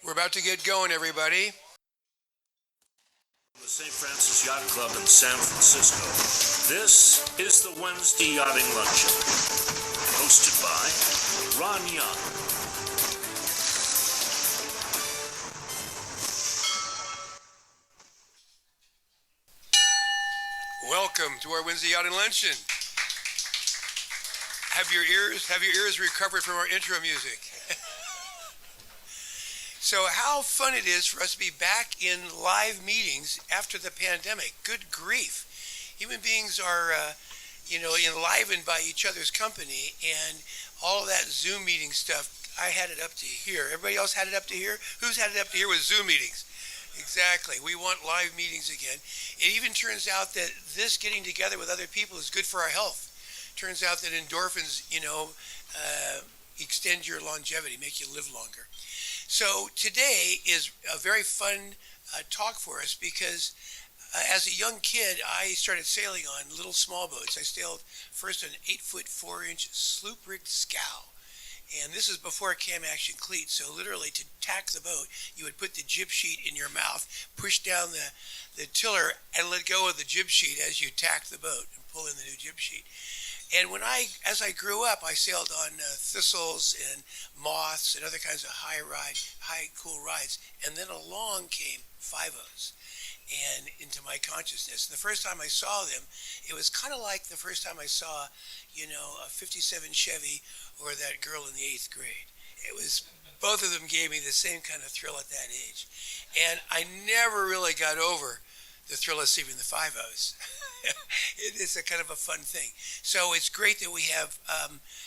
We're about to get going, everybody. The St. Francis Yacht Club in San Francisco. This is the Wednesday Yachting Luncheon, hosted by Ron Young. Welcome to our Wednesday Yachting Luncheon. Have your ears recovered from our intro music? So how fun it is for us to be back in live meetings after the pandemic. Good grief. Human beings are, enlivened by each other's company, and all of that Zoom meeting stuff, I had it up to here. Everybody else had it up to here? Who's had it up to here with Zoom meetings? Exactly. We want live meetings again. It even turns out that this getting together with other people is good for our health. Turns out that endorphins, extend your longevity, make you live longer. So today is a very fun talk for us because as a young kid, I started sailing on little small boats. I sailed first an 8-foot 4-inch sloop-rigged scow. And this is before cam action cleats. So literally to tack the boat, you would put the jib sheet in your mouth, push down the tiller, and let go of the jib sheet as you tack the boat and pull in the new jib sheet. And as I grew up, I sailed on thistles and moths and other kinds of high cool rides. And then along came 5.0s and into my consciousness. And the first time I saw them, it was kind of like the first time I saw, a 57 Chevy or that girl in the 8th grade. Both of them gave me the same kind of thrill at that age. And I never really got over the thrill of seeing the 5.0s. It is a kind of a fun thing. So it's great that we have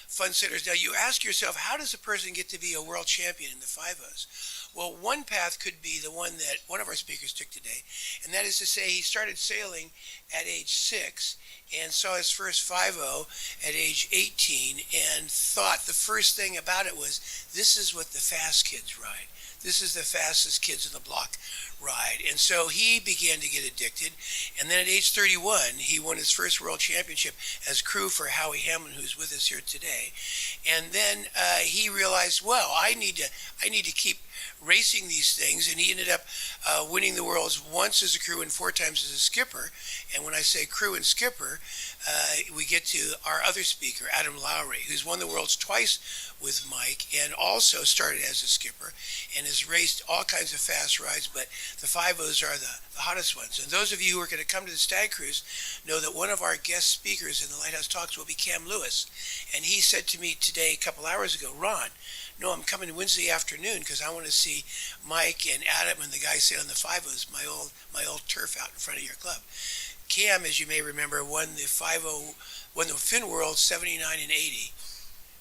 fun sailors. Now you ask yourself, how does a person get to be a world champion in the 5.0s? Well, one path could be the one that one of our speakers took today, and that is to say he started sailing at age 6 and saw his first 5.0 at age 18 and thought the first thing about it was, this is what the fast kids ride. This is the fastest kids in the block ride. And so he began to get addicted. And then at age 31, he won his first world championship as crew for Howie Hamlin, who's with us here today. And then he realized, well, I need to keep racing these things. And he ended up winning the worlds once as a crew and 4 times as a skipper. And when I say crew and skipper, we get to our other speaker, Adam Lowry, who's won the worlds twice with Mike and also started as a skipper and has raced all kinds of fast rides, but the 5.0s are the hottest ones. And those of you who are going to come to the Stag Cruise know that one of our guest speakers in the Lighthouse Talks will be Cam Lewis. And he said to me today, a couple hours ago, Ron, no, I'm coming Wednesday afternoon because I want to see Mike and Adam and the guys sailing the 5.0s, my old turf out in front of your club. Cam, as you may remember, won the Finn World 79 and 80.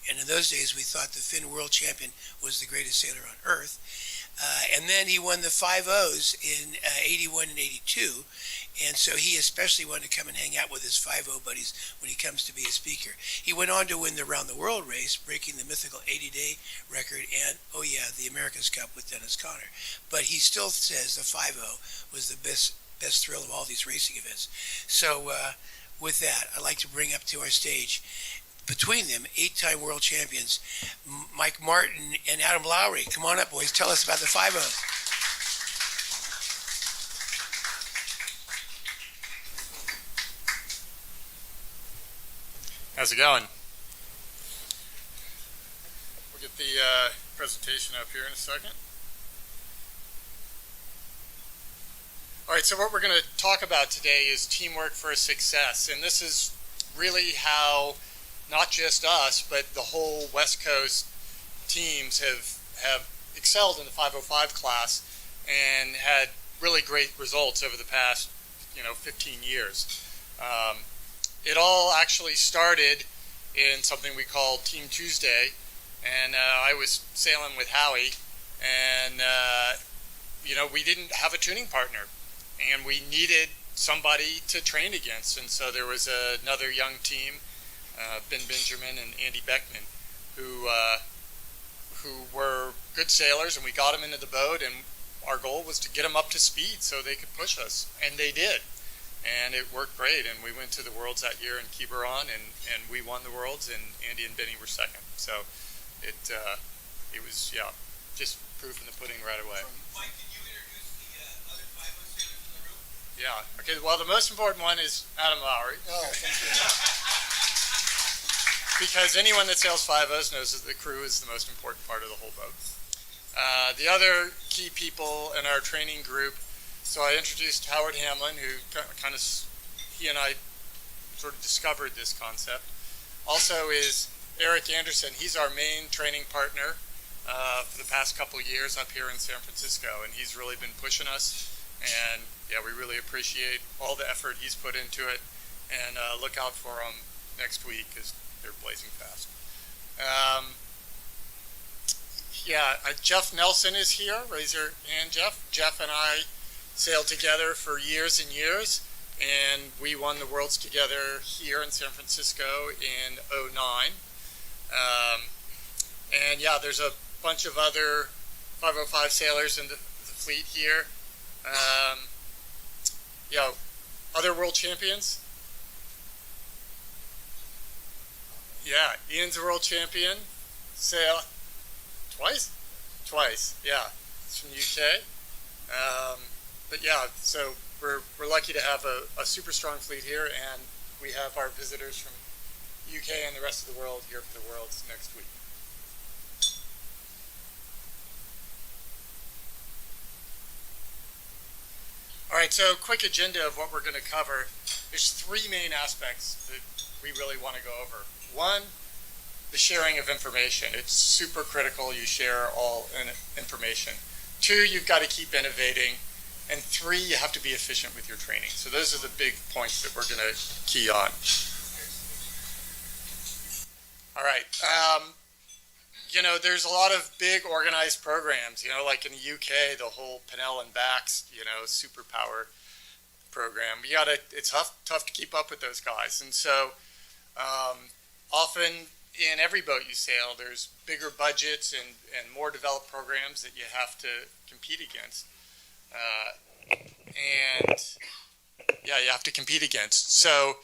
And in those days, we thought the Finn World Champion was the greatest sailor on earth. And then he won the 5.0s in 81 and 82. And so he especially wanted to come and hang out with his 5.0 buddies when he comes to be a speaker. He went on to win the Round the World race, breaking the mythical 80-day record and, the America's Cup with Dennis Conner. But he still says the 5.0 was the best thrill of all these racing events. So with that, I'd like to bring up to our stage, between them, 8-time world champions, Mike Martin and Adam Lowry. Come on up, boys. Tell us about the 5.0. How's it going? We'll get the presentation up here in a second. All right, so what we're going to talk about today is teamwork for success. And this is really how not just us, but the whole West Coast teams have excelled in the 505 class and had really great results over the past 15 years. It all actually started in something we call Team Tuesday, and I was sailing with Howie, and we didn't have a tuning partner, and we needed somebody to train against, and so there was another young team, Ben Benjamin and Andy Beckman, who were good sailors, and we got them into the boat, and our goal was to get them up to speed so they could push us, and they did. And it worked great, and we went to the Worlds that year in Quiberon, and we won the Worlds, and Andy and Benny were second. So it was just proof in the pudding right away. Mike, can you introduce the other 5 sailors in the room? Yeah. Okay. Well, the most important one is Adam Lowry. Oh, thank you. Because anyone that sails 5-0s knows that the crew is the most important part of the whole boat. The other key people in our training group, so I introduced Howard Hamlin, who he and I sort of discovered this concept. Also is Eric Anderson. He's our main training partner for the past couple of years up here in San Francisco, and he's really been pushing us. And yeah, we really appreciate all the effort he's put into it, and look out for him next week because they're blazing fast. Jeff Nelson is here. Raise your hand, Jeff. Jeff and I sailed together for years and years, and we won the Worlds together here in San Francisco in '09. And yeah, there's a bunch of other 505 sailors in the fleet here. Other world champions. Yeah, Ian's a world champion. Sail twice? Twice, yeah. It's from the UK. But yeah, so we're lucky to have a super strong fleet here, and we have our visitors from UK and the rest of the world here for the Worlds next week. All right, so quick agenda of what we're going to cover. There's 3 main aspects that we really want to go over. 1, the sharing of information. It's super critical you share all information. 2, you've got to keep innovating. And 3, you have to be efficient with your training. So those are the big points that we're going to key on. All right. There's a lot of big organized programs, like in the UK, the whole Pinnell and Bax, superpower program. It's tough to keep up with those guys. And so often in every boat you sail, there's bigger budgets and more developed programs that you have to compete against. You have to compete against. So,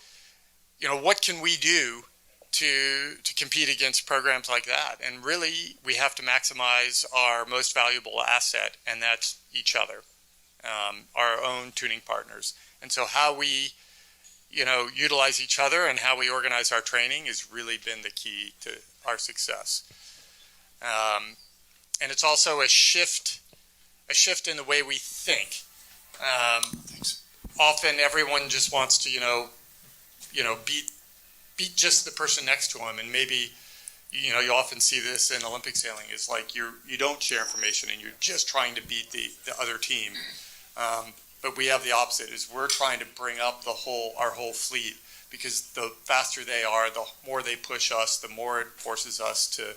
what can we do to compete against programs like that? And really, we have to maximize our most valuable asset, and that's each other, our own tuning partners. And so how we, utilize each other and how we organize our training has really been the key to our success. And it's also a shift in the way we think. Often everyone just wants to, beat just the person next to them, and maybe, you often see this in Olympic sailing. Is like you don't share information and you're just trying to beat the other team. But we have the opposite. Is we're trying to bring up our whole fleet, because the faster they are, the more they push us, the more it forces us to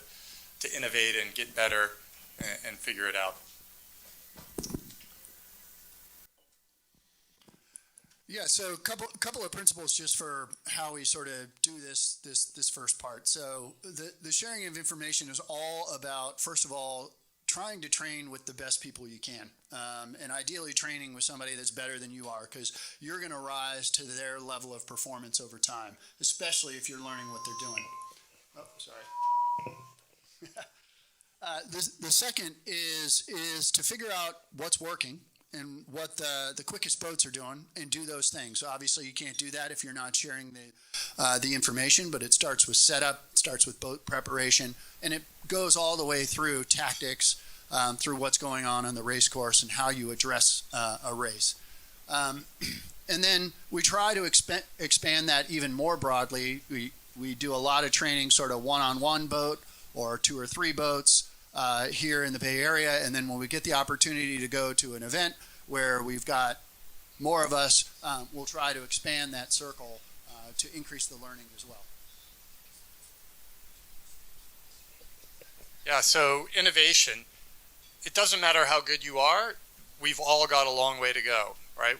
innovate and get better and figure it out. Yeah, so a couple of principles just for how we sort of do this first part. So the sharing of information is all about, first of all, trying to train with the best people you can, and ideally training with somebody that's better than you are, because you're going to rise to their level of performance over time, especially if you're learning what they're doing. Oh, sorry. The second is to figure out what's working and what the quickest boats are doing, and do those things. So obviously you can't do that if you're not sharing the information, but it starts with setup, it starts with boat preparation, and it goes all the way through tactics, through what's going on the race course and how you address a race. And then we try to expand that even more broadly. We do a lot of training, sort of one-on-one boat or 2 or 3 boats here in the Bay Area, and then when we get the opportunity to go to an event where we've got more of us, we'll try to expand that circle to increase the learning as well. Yeah, so innovation. It doesn't matter how good you are. We've all got a long way to go, right?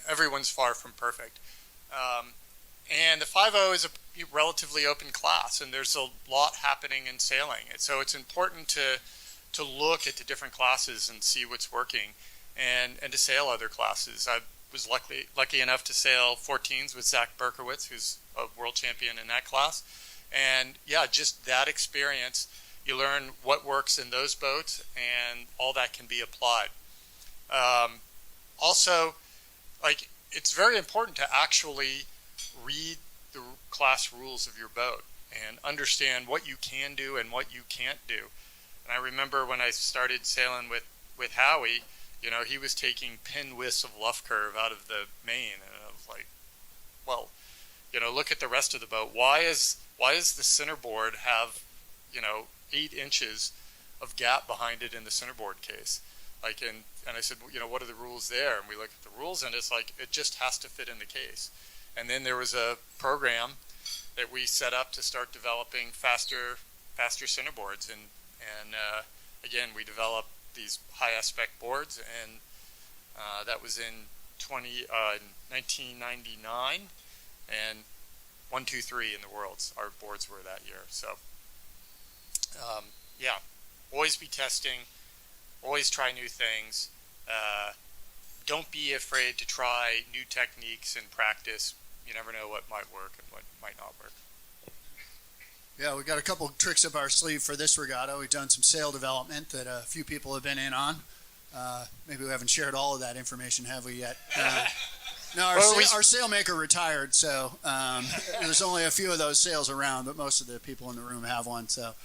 Everyone's far from perfect. And the 5.0 is a relatively open class, and there's a lot happening in sailing. And so it's important to look at the different classes and see what's working, and to sail other classes. I was lucky enough to sail 14s with Zach Berkowitz, who's a world champion in that class. And yeah, just that experience You learn what works in those boats, and all that can be applied. Also, like, it's very important to actually read the class rules of your boat and understand what you can do and what you can't do. And I remember when I started sailing with Howie, you know, he was taking pin widths of luff curve out of the main, and I was like, well, you know, look at the rest of the boat. Why does the centerboard have, you know, 8 inches of gap behind it in the centerboard case? Like, and I said, well, you know, what are the rules there? And we look at the rules, and it's like, it just has to fit in the case. And then there was a program that we set up to start developing faster centerboards, and again, we developed these high aspect boards, and that was in 1999, and 1, 2, 3 in the worlds our boards were that year. So yeah, always be testing, always try new things. Don't be afraid to try new techniques and practice. You never know what might work and what might not work. Yeah, we got a couple tricks up our sleeve for this regatta. We've done some sail development that a few people have been in on. Maybe we haven't shared all of that information, have we yet? No, our sailmaker retired, so there's only a few of those sails around, but most of the people in the room have one. So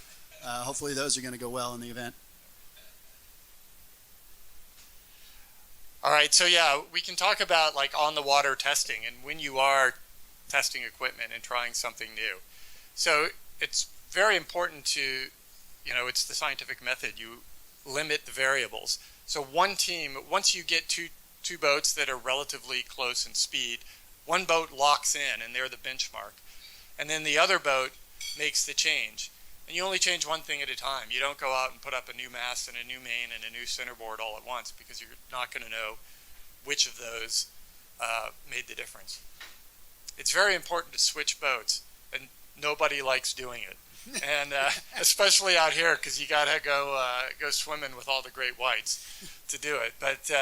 hopefully those are going to go well in the event. All right, so yeah, we can talk about like on the water testing and when you are testing equipment and trying something new. So it's very important to, you know, it's the scientific method. You limit the variables. So one team, once you get two boats that are relatively close in speed, one boat locks in and they're the benchmark. And then the other boat makes the change. And you only change one thing at a time. You don't go out and put up a new mast and a new main and a new centerboard all at once, because you're not going to know which of those made the difference. It's very important to switch boats, and nobody likes doing it. And especially out here, because you got to go swimming with all the great whites to do it. But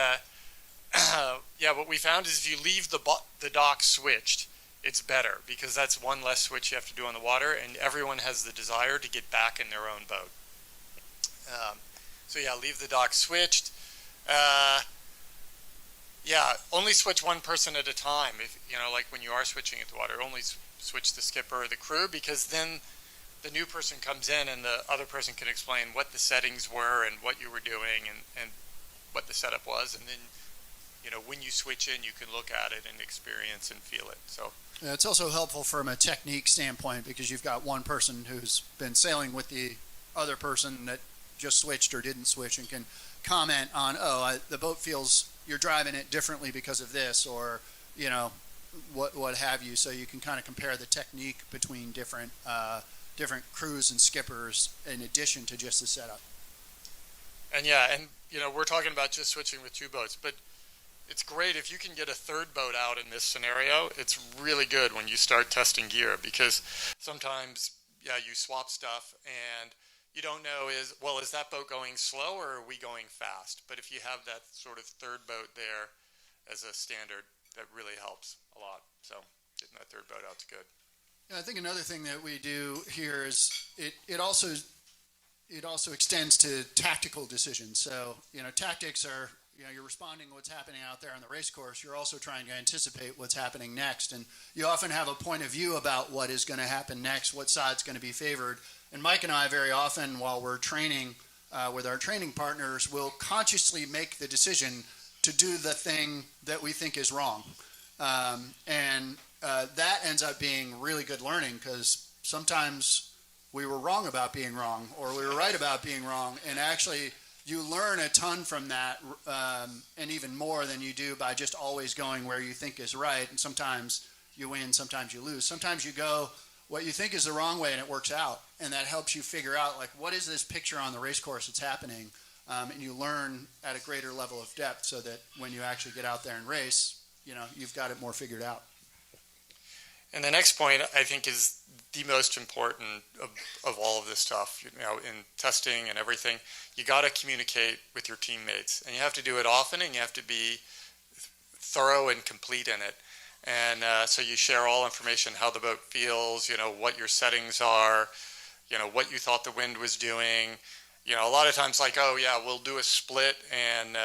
yeah, what we found is if you leave the dock switched, it's better, because that's one less switch you have to do on the water, and everyone has the desire to get back in their own boat. So yeah, leave the dock switched. Yeah, only switch one person at a time. If you know, like when you are switching at the water, only switch the skipper or the crew, because then the new person comes in and the other person can explain what the settings were and what you were doing and what the setup was, and then, you know, when you switch in, you can look at it and experience and feel it. So yeah, it's also helpful from a technique standpoint, because you've got one person who's been sailing with the other person that just switched or didn't switch, and can comment on, the boat feels you're driving it differently because of this, or, you know, what have you. So you can kind of compare the technique between different crews and skippers in addition to just the setup. And yeah, and you know, we're talking about just switching with 2 boats, but it's great if you can get a 3rd boat out in this scenario. It's really good when you start testing gear, because sometimes, yeah, you swap stuff and you don't know is that boat going slow or are we going fast? But if you have that sort of 3rd boat there as a standard, that really helps a lot. So getting that 3rd boat out's good. Yeah, I think another thing that we do here is it also extends to tactical decisions. So, you know, tactics are, you know, you're responding to what's happening out there on the race course. You're also trying to anticipate what's happening next. And you often have a point of view about what is going to happen next, what side's going to be favored. And Mike and I, very often while we're training with our training partners, will consciously make the decision to do the thing that we think is wrong. That ends up being really good learning, because sometimes we were wrong about being wrong, or we were right about being wrong, and actually you learn a ton from that, and even more than you do by just always going where you think is right. And sometimes you win, sometimes you lose. Sometimes you go what you think is the wrong way and it works out, and that helps you figure out, like, what is this picture on the race course that's happening, and you learn at a greater level of depth, so that when you actually get out there and race, you know, you've got it more figured out. And the next point, I think, is the most important of all of this stuff. You know, in testing and everything, you got to communicate with your teammates, and you have to do it often, and you have to be thorough and complete in it. And so you share all information, how the boat feels, you know, what your settings are, what you thought the wind was doing. A lot of times like, oh yeah, we'll do a split and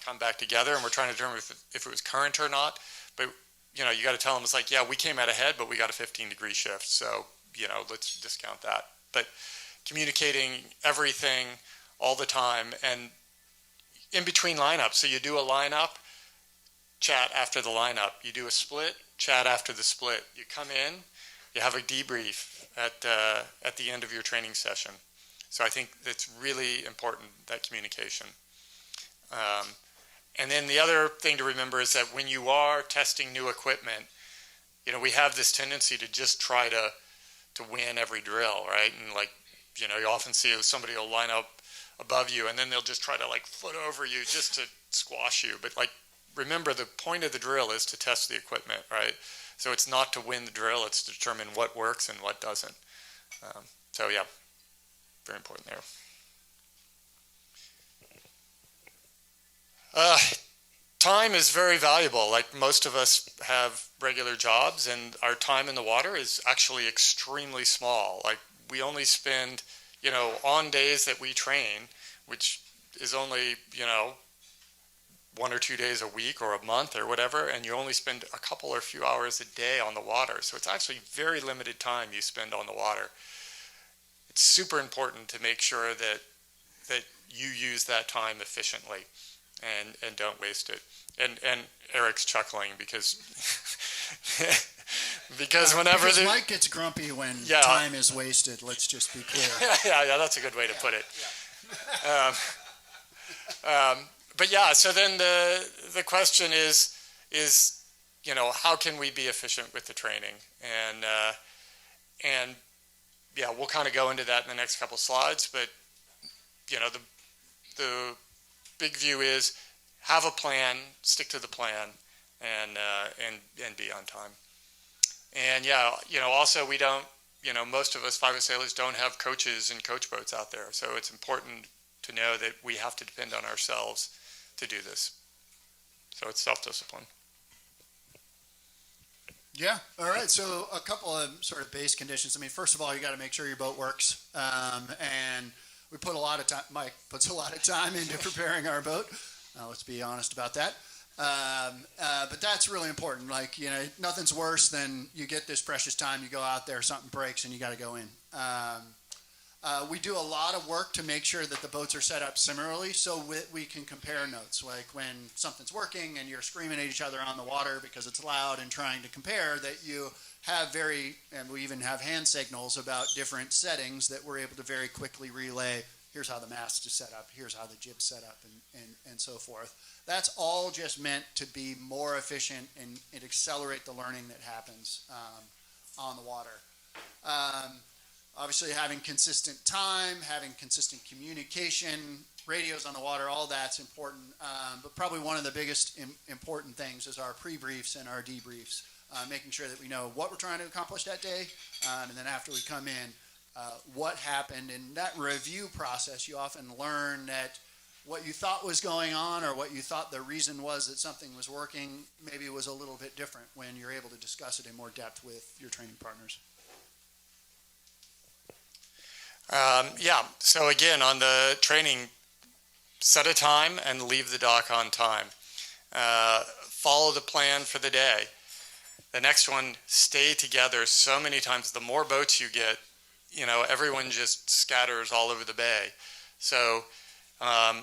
come back together, and we're trying to determine if it was current or not. But you got to tell them, it's like, yeah, we came out ahead, but we got a 15-degree shift, so let's discount that. But communicating everything all the time, and in between lineups. So you do a lineup, chat after the lineup. You do a split, chat after the split. You come in, you have a debrief at the end of your training session. So I think it's really important, that communication. And then the other thing to remember is that when you are testing new equipment, we have this tendency to just try to win every drill, right? And like, you often see somebody will line up above you, and then they'll just try to like foot over you just to squash you. But like, remember, the point of the drill is to test the equipment, right? So it's not to win the drill, it's to determine what works and what doesn't. So yeah, very important there. Time is very valuable. Like, most of us have regular jobs, and our time in the water is actually extremely small. Like, we only spend, on days that we train, which is only, 1 or 2 days a week or a month or whatever, and you only spend a couple or few hours a day on the water. So it's actually very limited time you spend on the water. It's super important to make sure that you use that time efficiently and don't waste it. And Eric's chuckling because whenever because Mike gets grumpy when time is wasted. Let's just be clear. yeah, that's a good way to put it. But yeah, so then the question is how can we be efficient with the training? And yeah, we'll kind of go into that in the next couple slides. But the big view is have a plan, stick to the plan, and be on time. And yeah, also we don't, most of us 5 sailors don't have coaches and coach boats out there. So it's important to know that we have to depend on ourselves to do this. So it's self-discipline. Yeah. All right. So a couple of sort of base conditions. I mean, first of all, you got to make sure your boat works. And we put a lot of time, Mike puts a lot of time into preparing our boat. Let's be honest about that. But that's really important. Like, nothing's worse than you get this precious time, you go out there, something breaks, and you got to go in. We do a lot of work to make sure that the boats are set up similarly so we can compare notes. Like when something's working and you're screaming at each other on the water because it's loud and trying to compare, that you have and we even have hand signals about different settings that we're able to very quickly relay. Here's how the mast is set up, here's how the jib's set up, and so forth. That's all just meant to be more efficient and accelerate the learning that happens on the water. Obviously, having consistent time, having consistent communication, radios on the water, all that's important. But probably one of the biggest important things is our pre-briefs and our debriefs, making sure that we know what we're trying to accomplish that day, and then after we come in, what happened. In that review process, you often learn that what you thought was going on or what you thought the reason was that something was working maybe was a little bit different when you're able to discuss it in more depth with your training partners. Yeah, so again, on the training, set a time and leave the dock on time. Follow the plan for the day. The next one, stay together. So many times, the more boats you get, everyone just scatters all over the bay. So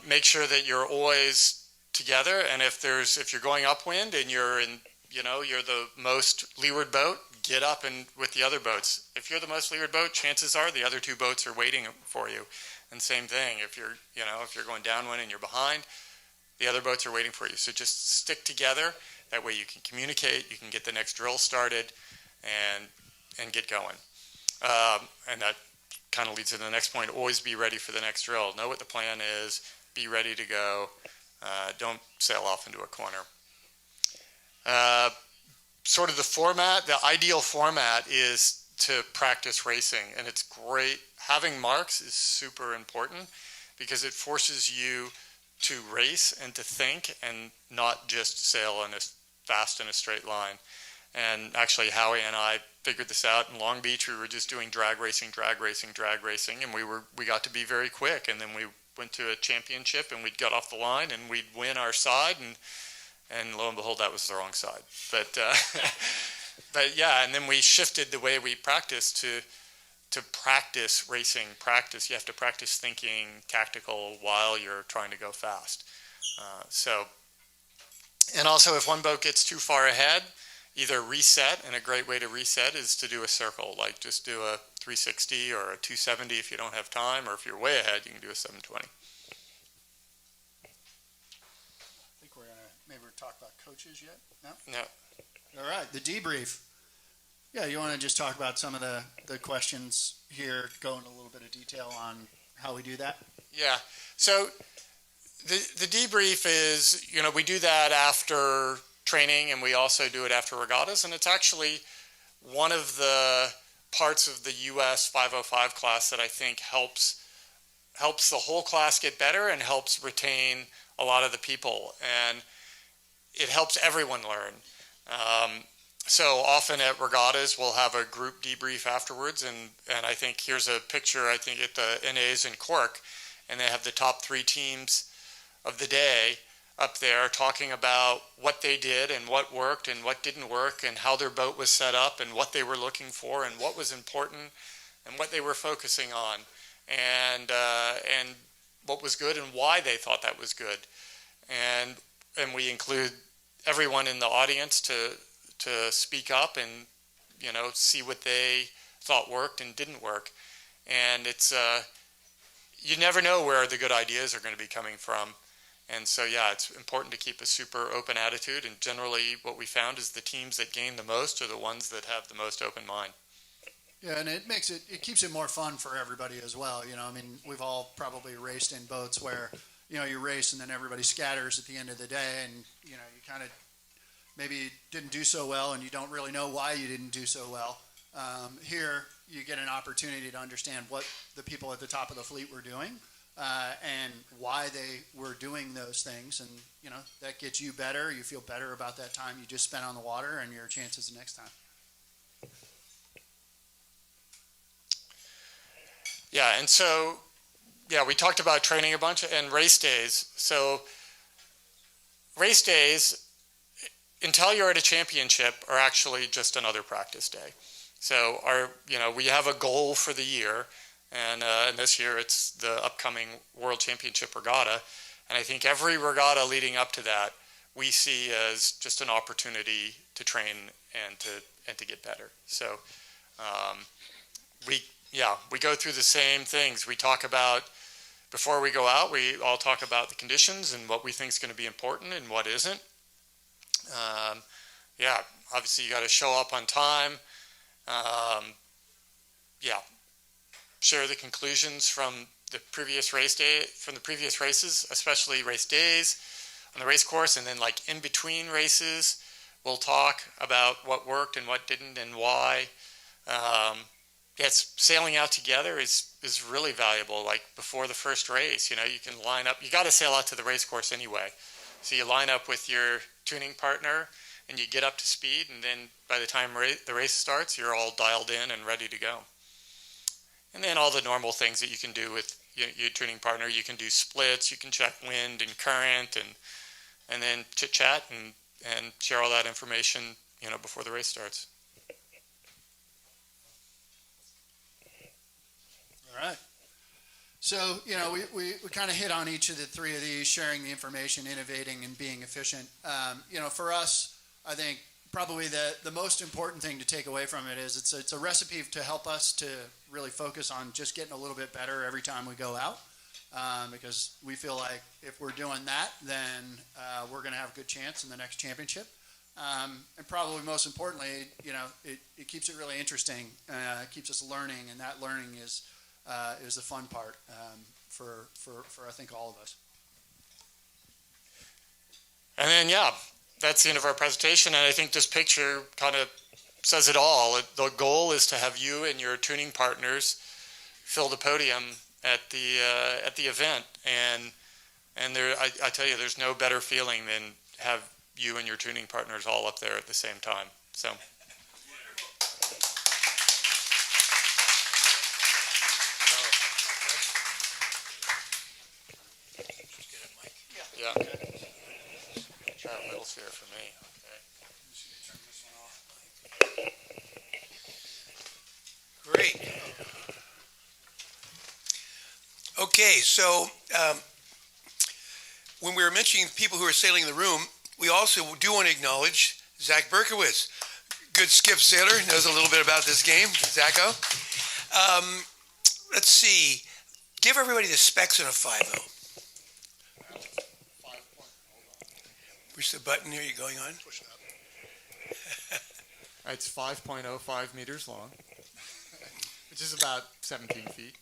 make sure that you're always together. And if you're going upwind and you're the most leeward boat, get up and with the other boats. If you're the most leeward boat, chances are the other 2 boats are waiting for you. And same thing, if you're going downwind and you're behind, the other boats are waiting for you. So just stick together. That way you can communicate, you can get the next drill started, and get going. And that kind of leads to the next point. Always be ready for the next drill. Know what the plan is. Be ready to go. Don't sail off into a corner. Sort of the ideal format is to practice racing, and it's great. Having marks is super important because it forces you to race and to think and not just sail fast in a straight line. And actually, Howie and I figured this out in Long Beach. We were just doing drag racing, and we got to be very quick. And then we went to a championship, and we'd get off the line, and we'd win our side, and lo and behold, that was the wrong side. But but yeah, and then we shifted the way we practiced to practice racing. You have to practice thinking tactical while you're trying to go fast. And also, if one boat gets too far ahead, either reset, and a great way to reset is to do a circle, like just do a 360 or a 270 if you don't have time, or if you're way ahead, you can do a 720. I think we're gonna maybe talk about coaches yet. No. No. All right, the debrief. Yeah, you want to just talk about some of the questions here, go into a little bit of detail on how we do that? Yeah. So the debrief is, we do that after training, and we also do it after regattas, and it's actually one of the parts of the US 505 class that I think helps the whole class get better and helps retain a lot of the people, and it helps everyone learn. So often at regattas, we'll have a group debrief afterwards, and I think here's a picture, I think at the NA's in Cork, and they have the top 3 teams of the day up there talking about what they did and what worked and what didn't work and how their boat was set up and what they were looking for and what was important and what they were focusing on and what was good and why they thought that was good. And we include everyone in the audience to speak up and, see what they thought worked and didn't work. And it's, you never know where the good ideas are going to be coming from. And so, yeah, it's important to keep a super open attitude. And generally what we found is the teams that gain the most are the ones that have the most open mind. Yeah, and it keeps it more fun for everybody as well. We've all probably raced in boats where, you race and then everybody scatters at the end of the day, and, you kind of maybe didn't do so well and you don't really know why you didn't do so well. Here, you get an opportunity to understand what the people at the top of the fleet were doing and why they were doing those things. And, that gets you better. You feel better about that time you just spent on the water and your chances the next time. Yeah, and so, we talked about training a bunch and race days. So race days, until you're at a championship, are actually just another practice day. So we have a goal for the year, and this year it's the upcoming World Championship Regatta. And I think every regatta leading up to that we see as just an opportunity to train and to get better. So we go through the same things. We talk about, before we go out, we all talk about the conditions and what we think is going to be important and what isn't. Obviously you got to show up on time. Share the conclusions from the previous races, especially race days on the race course, and then like in between races, we'll talk about what worked and what didn't and why. Sailing out together is really valuable. Like before the first race, you can line up. You got to sail out to the race course anyway, so you line up with your tuning partner and you get up to speed, and then by the time the race starts, you're all dialed in and ready to go. And then all the normal things that you can do with your tuning partner. You can do splits, you can check wind and current, and then chit chat and share all that information, before the race starts. All right. So, we kind of hit on each of the 3 of these: sharing the information, innovating, and being efficient. For us, I think probably the most important thing to take away from it is it's a recipe to help us to really focus on just getting a little bit better every time we go out, because we feel like if we're doing that, then we're going to have a good chance in the next championship. And probably most importantly, it keeps it really interesting, keeps us learning, and that learning is the fun part for I think all of us. And then that's the end of our presentation, and I think this picture kind of says it all. The goal is to have you and your tuning partners fill the podium at the event, and there I tell you, there's no better feeling than have you and your tuning partners all up there at the same time. So. Yeah. Try a little here for me. Great. Okay, so when we were mentioning people who are sailing in the room, we also do want to acknowledge Zach Berkowitz, good skiff sailor, knows a little bit about this game. Zacho. Let's see. Give everybody the specs on a 5.0. Push the button here. You going on? Push it up. It's 5.05 meters long, which is about 17 feet.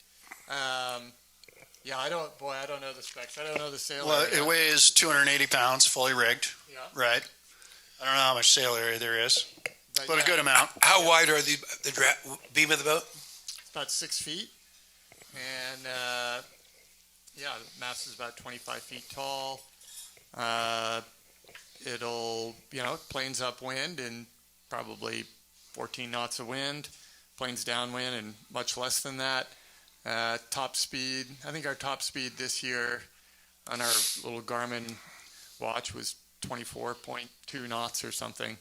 Yeah, I don't know the specs. I don't know the sail Well, area. it weighs 280 pounds, fully rigged. Yeah. Right. I don't know how much sail area there is, but yeah, a good amount. How wide are the beam of the boat? It's about 6 feet, and yeah, the mast is about 25 feet tall. It'll, planes upwind and probably 14 knots of wind. Planes downwind and much less than that. Top speed, I think our top speed this year on our little Garmin watch was 24.2 knots or something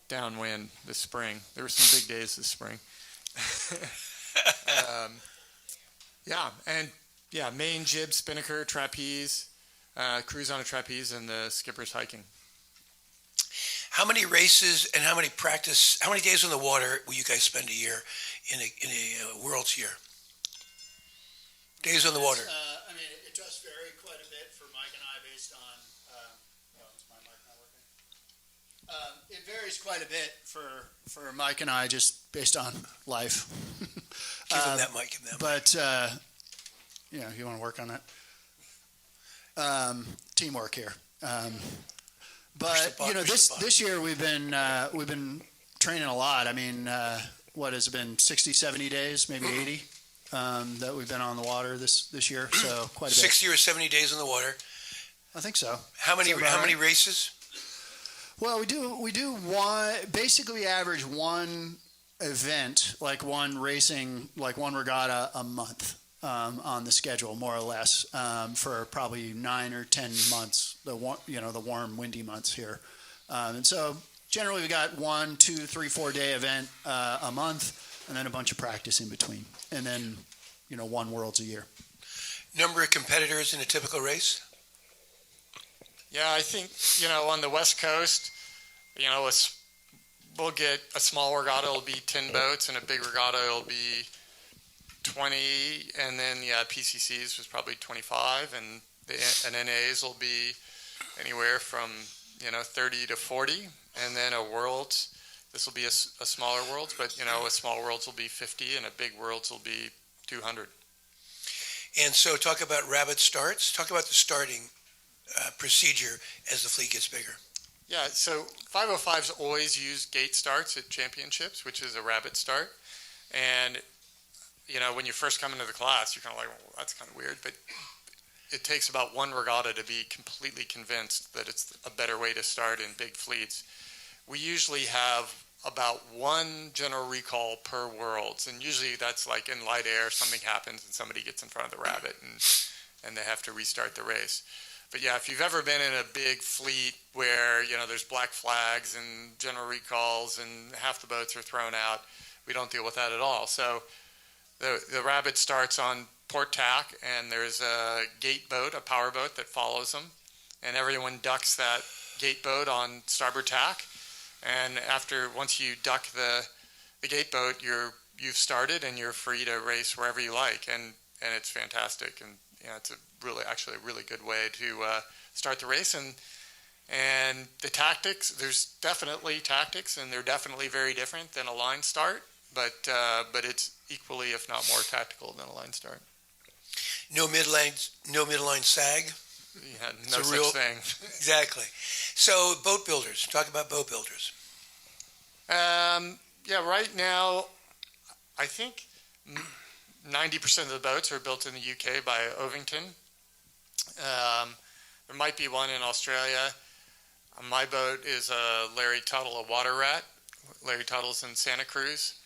downwind this spring. There were some big days this spring. Main jib, spinnaker, trapeze, cruise on a trapeze, and the skipper's hiking. How many races and how many days on the water will you guys spend a year in a World's year? Days on the water. It does vary quite a bit for Mike and I based on, is my mic not working? It varies quite a bit for Mike and I just based on life. Give him that mic. But, you want to work on that? Teamwork here. This year we've been training a lot. What has it been, 60, 70 days, maybe 80? That we've been on the water this year, so quite a bit. 60 or 70 days on the water. I think so. How many races? Well, we do one. Basically, we average one event, like one racing, like one regatta a month on the schedule, more or less, for probably 9 or 10 months. The warm, windy months here, and so generally we got 1, 2, 3, 4 day event a month. And then a bunch of practice in between. And then, one Worlds a year. Number of competitors in a typical race? Yeah, I think, on the West Coast, we'll get a small regatta, it'll be 10 boats, and a big regatta, it'll be 20. And then, PCCs was probably 25, and the NAs will be anywhere from, 30 to 40. And then a Worlds, this will be a smaller Worlds, but, a small Worlds will be 50 and a big Worlds will be 200. And so talk about rapid starts. Talk about the starting procedure as the fleet gets bigger. Yeah, so 505s always use gate starts at championships, which is a rapid start. And, when you first come into the class, you're kind of like, well, that's kind of weird. But it takes about one regatta to be completely convinced that it's a better way to start in big fleets. We usually have about one general recall per Worlds, and usually that's like in light air, something happens and somebody gets in front of the rabbit and they have to restart the race. But yeah, if you've ever been in a big fleet where, there's black flags and general recalls and half the boats are thrown out, we don't deal with that at all. So the rabbit starts on port tack, and there's a gate boat, a power boat that follows them, and everyone ducks that gate boat on starboard tack. And once you duck the gate boat, you've started and you're free to race wherever you like, and it's fantastic. And it's a really good way to start the race. And the tactics, there's definitely tactics, and they're definitely very different than a line start, but it's equally, if not more, tactical than a line start. No midline sag. Yeah, no such thing. Exactly. So boat builders. Talk about boat builders. Right now, I think 90% of the boats are built in the UK by Ovington. There might be one in Australia. My boat is a Larry Tuttle, a water rat, Larry Tuttle's in Santa Cruz.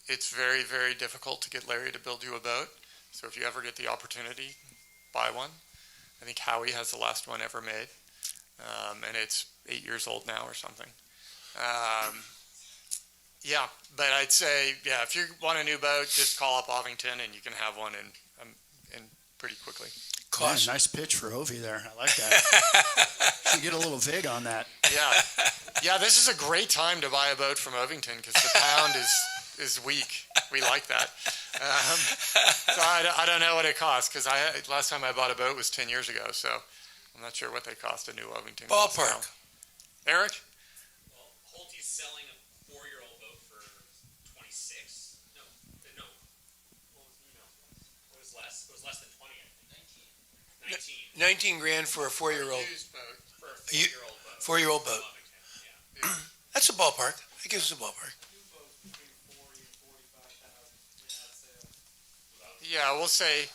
It's very, very difficult to get Larry to build you a boat. So if you ever get the opportunity, buy one. I think Howie has the last one ever made, and it's 8 years old now or something. Yeah, but I'd say, yeah, if you want a new boat, just call up Ovington and you can have one in pretty quickly. Yeah, nice pitch for Ovi there. I like that. You get a little vig on that. Yeah, this is a great time to buy a boat from Ovington because the pound is weak. We like that. So I don't know what it costs because last time I bought a boat was 10 years ago, so I'm not sure what they cost a new Ovington. Ballpark. Eric? Well, Holtey's selling a 4-year-old boat for 26. No. It was less. It was less than 20, I think. 19. 19 grand for a 4-year-old. Used boat. For a 4-year-old boat. 4-year-old boat. Yeah. That's a ballpark. That gives us a ballpark. Yeah, we'll say,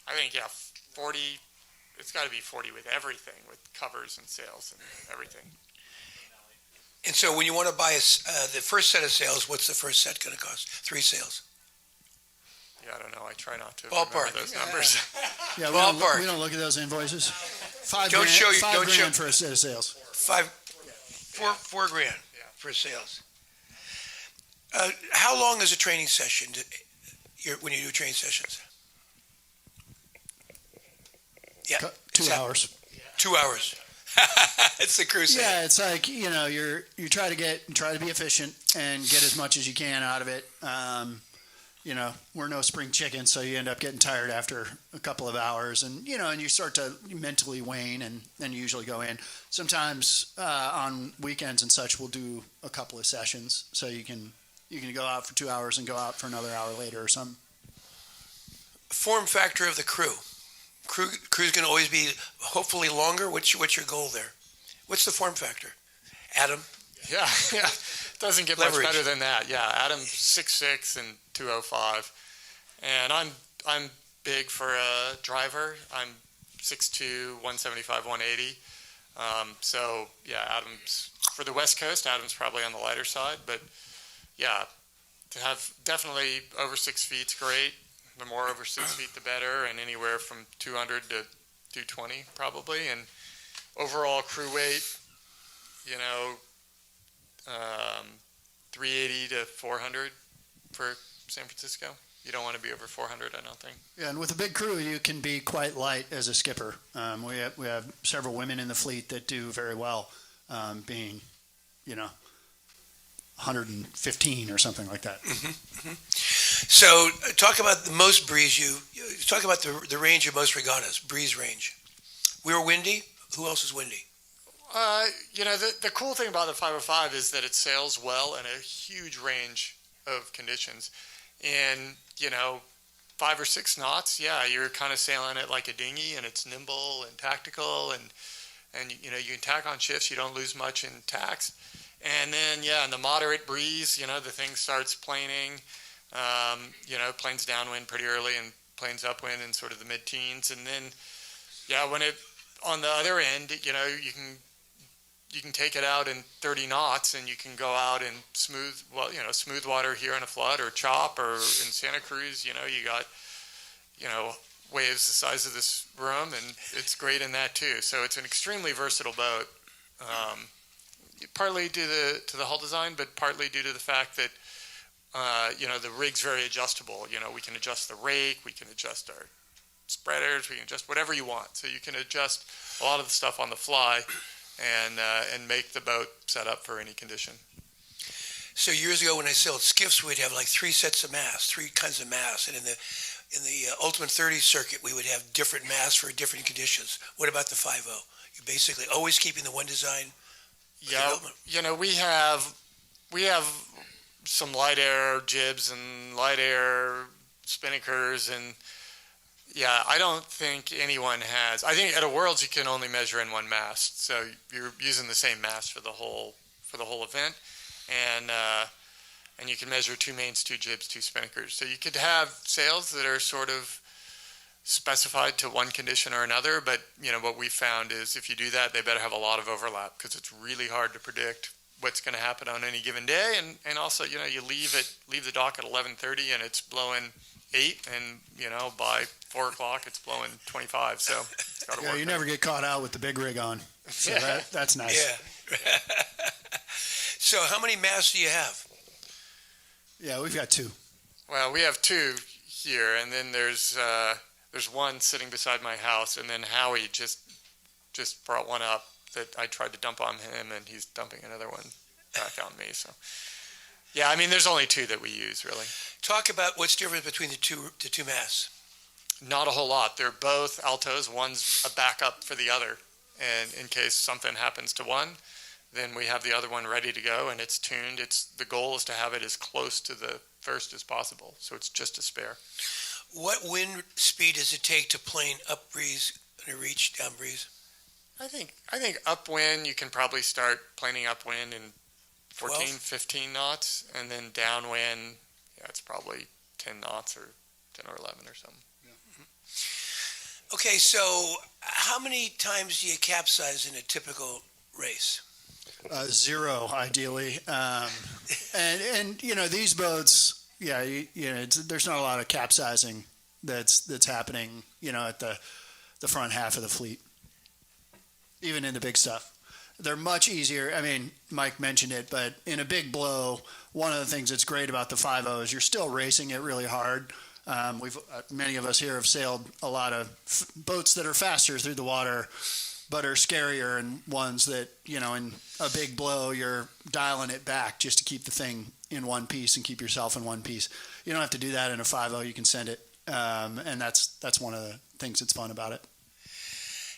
I think, 40, it's got to be 40 with everything, with covers and sails and everything. And so when you want to buy the first set of sails, what's the first set going to cost? 3 sails. Yeah, I don't know. I try not to Ballpark. remember those numbers. Yeah, Ballpark. we don't look at those invoices. $5 Don't grand, show you- $5 don't show- grand for a set of sails. 4 grand for sails. How long is a training session when you do training sessions? Yeah, 2 hours. 2 hours. It's the cruise. Yeah, it's like, you try to be efficient and get as much as you can out of it. We're no spring chickens, so you end up getting tired after a couple of hours, and you start to mentally wane, and then you usually go in. Sometimes on weekends and such, we'll do a couple of sessions, so you can go out for 2 hours and go out for another hour later or something. Form factor of the crew. Crew's going to always be hopefully longer. What's your goal there? What's the form factor? Adam? Yeah. Doesn't get Leverage. much better than that. Yeah, Adam's 6'6" and 205. And I'm big for a driver. I'm 6'2", 175, 180. So, yeah, Adam's, for the West Coast, Adam's probably on the lighter side. But, yeah, to have definitely over 6 feet's great. The more over 6 feet, the better, and anywhere from 200 to 220 probably. And overall crew weight, 380 to 400 for San Francisco. You don't want to be over 400, I don't think. Yeah, and with a big crew, you can be quite light as a skipper. We have several women in the fleet that do very well, being, 115 or something like that. Mm-hmm. So talk about the most breeze talk about the range of most regattas, breeze range. We were windy. Who else is windy? The cool thing about the 505 is that it sails well in a huge range of conditions. In, 5 or 6 knots, yeah, you're kind of sailing it like a dinghy, and it's nimble and tactical, and you can tack on shifts. You don't lose much in tacks. And then, in the moderate breeze, the thing starts planing. Planes downwind pretty early and planes upwind in sort of the mid-teens. And then, when it, on the other end, you can take it out in 30 knots and you can go out in smooth water here in a flood or chop, or in Santa Cruz, you got, waves the size of this room, and it's great in that too. So it's an extremely versatile boat. Partly due to the hull design, but partly due to the fact that the rig's very adjustable. We can adjust the rake, we can adjust our spreaders, we can adjust whatever you want. So you can adjust a lot of the stuff on the fly and make the boat set up for any condition. So years ago when I sailed skiffs, we'd have like 3 sets of masts, 3 kinds of masts, and in the Ultimate 30 circuit, we would have different masts for different conditions. What about the 5.0? You're basically always keeping the one design. Yeah, we have some light air jibs and light air spinnakers, and I don't think anyone has. I think at a Worlds you can only measure in one mast, so you're using the same mast for the whole event, and you can measure 2 mains, 2 jibs, 2 spinnakers. So you could have sails that are sort of specified to one condition or another, but what we found is if you do that, they better have a lot of overlap, because it's really hard to predict what's going to happen on any given day, and also, you know, you leave the dock at 11:30 and it's blowing 8, and you know, by 4 o'clock it's blowing 25. So it's got to work. You never get caught out with the big rig on, so that's nice. Yeah. So how many masts do you have? Yeah, we've got 2. Well, we have 2 here, and then there's one sitting beside my house, and then Howie just brought one up that I tried to dump on him, and he's dumping another one back on me. So, yeah, I mean, there's only 2 that we use, really. Talk about what's different between the two masts. Not a whole lot. They're both altos. One's a backup for the other, and in case something happens to one, then we have the other one ready to go, and it's tuned. The goal is to have it as close to the first as possible, so it's just a spare. What wind speed does it take to plane up breeze and a reach down breeze? I think upwind, you can probably start planing upwind in 14, 12? 15 knots, and then downwind, yeah, it's probably 10 knots or 10 or 11 or something. Okay, so how many times do you capsize in a typical race? 0, ideally. And you know, these boats, yeah, you know, there's not a lot of capsizing that's happening, you know, at the front half of the fleet, even in the big stuff. They're much easier. I mean, Mike mentioned it, but in a big blow, one of the things that's great about the 5.0 is you're still racing it really hard. Many of us here have sailed a lot of boats that are faster through the water, but are scarier, and ones that, you know, in a big blow, you're dialing it back just to keep the thing in one piece and keep yourself in one piece. You don't have to do that in a 5.0. You can send it, and that's one of the things that's fun about it.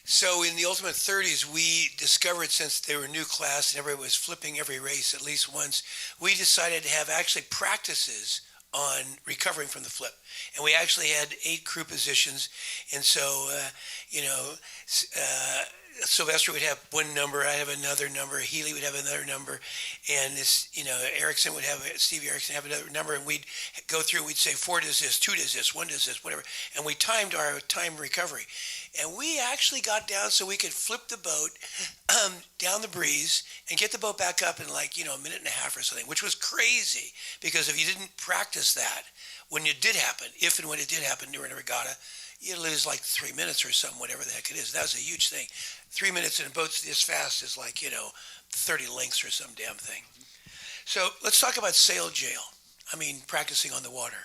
So in the Ultimate 30s, we discovered, since they were a new class and everybody was flipping every race at least once, we decided to have actually practices on recovering from the flip. And we actually had 8 crew positions. And so, you know, Sylvester would have one number, I'd have another number, Healy would have another number, and this, you know, Stevie Erickson have another number, and we'd go through, we'd say 4 does this, 2 does this, 1 does this, whatever, and we timed our time recovery. And we actually got down so we could flip the boat down the breeze and get the boat back up in, like, you know, a minute and a half or something, which was crazy, because if you didn't practice that, when it did happen, if and when it did happen during a regatta, you lose like 3 minutes or something, whatever the heck it is. That was a huge thing. 3 minutes in a boat this fast is like, you know, 30 lengths or some damn thing. So let's talk about sail jail. I mean, practicing on the water.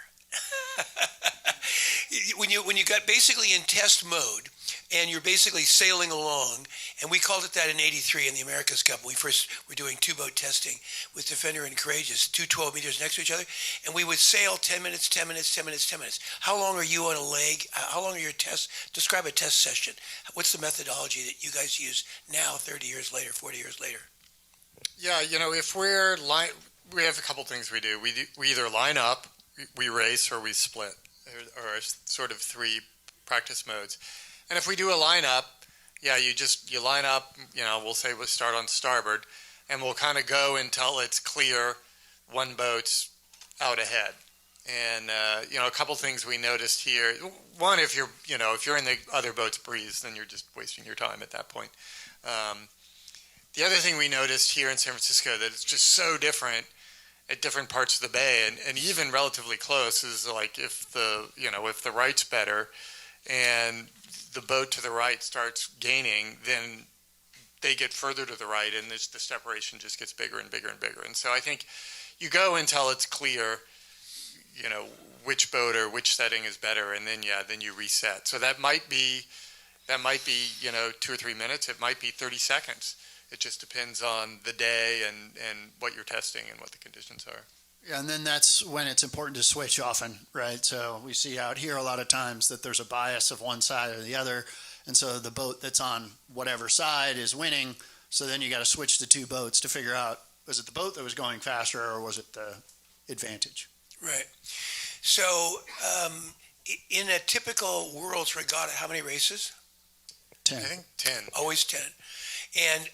When you got basically in test mode, and you're basically sailing along, and we called it that in '83 in the America's Cup. We first were doing 2-boat testing with Defender and Courageous, 2 12 meters next to each other, and we would sail 10 minutes, 10 minutes, 10 minutes, 10 minutes. How long are you on a leg? How long are your tests? Describe a test session. What's the methodology that you guys use now, 30 years later, 40 years later? Yeah, you know, if we have a couple things we do. We either line up, we race, or we split, or sort of 3 practice modes. And if we do a lineup, yeah, you line up, you know, we'll say we'll start on starboard, and we'll kind of go until it's clear one boat's out ahead. And, you know, a couple things we noticed here. One, if you're in the other boat's breeze, then you're just wasting your time at that point. The other thing we noticed here in San Francisco, that it's just so different at different parts of the bay, and even relatively close, is like if the right's better and the boat to the right starts gaining, then they get further to the right, and the separation just gets bigger and bigger and bigger. And so I think you go until it's clear, you know, which boat or which setting is better, and then you reset. So that might be, you know, 2 or 3 minutes. It might be 30 seconds. It just depends on the day and what you're testing and what the conditions are. Yeah, and then that's when it's important to switch often, right? So we see out here a lot of times that there's a bias of one side or the other, and so the boat that's on whatever side is winning. So then you got to switch the 2 boats to figure out, was it the boat that was going faster or was it the advantage? Right. So in a typical World's Regatta, how many races? 10. I think 10. Always 10. And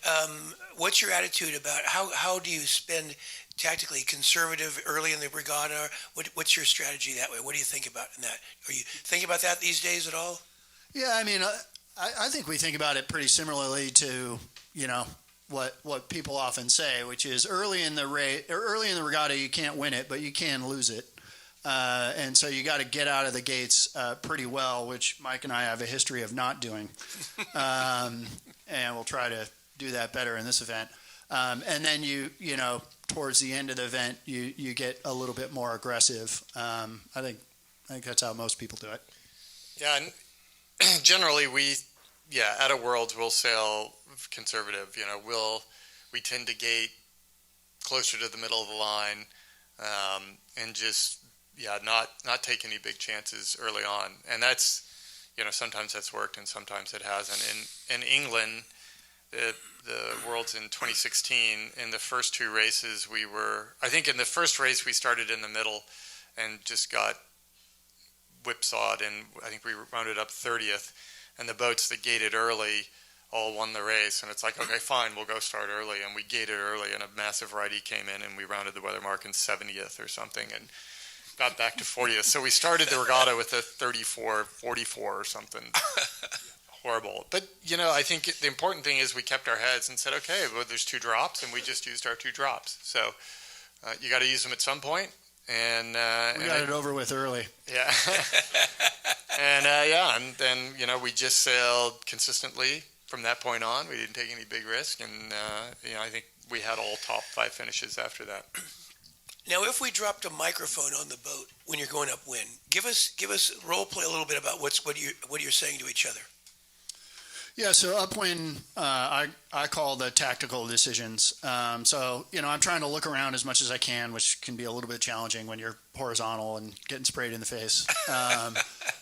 what's your attitude about how do you spend tactically conservative early in the regatta? What's your strategy that way? What do you think about in that? Are you thinking about that these days at all? Yeah, I mean, I think we think about it pretty similarly to, you know, what people often say, which is early in the regatta you can't win it, but you can lose it. And so you got to get out of the gates pretty well, which Mike and I have a history of not doing. And we'll try to do that better in this event. And then you know, towards the end of the event, you get a little bit more aggressive. I think that's how most people do it. Yeah, and generally at a Worlds we'll sail conservative. You know, we tend to gate closer to the middle of the line, and just not take any big chances early on. And that's, you know, sometimes that's worked and sometimes it hasn't. In England, the Worlds in 2016, in the first two races I think in the first race we started in the middle and just got whipsawed, and I think we rounded up 30th, and the boats that gated early all won the race, and it's like, okay, fine, we'll go start early, and we gated early, and a massive righty came in, and we rounded the weather mark in 70th or something, and got back to 40th. So we started the regatta with a 34-44 or something. Horrible. But, you know, I think the important thing is we kept our heads and said, okay, well, there's 2 drops, and we just used our 2 drops. So you got to use them at some point. And we got it over with early. Yeah. And then, you know, we just sailed consistently from that point on. We didn't take any big risk, and you know, I think we had all top 5 finishes after that. Now, if we dropped a microphone on the boat when you're going upwind, give us role play a little bit about what you're saying to each other. Yeah, so upwind, I call the tactical decisions. So, you know, I'm trying to look around as much as I can, which can be a little bit challenging when you're horizontal and getting sprayed in the face.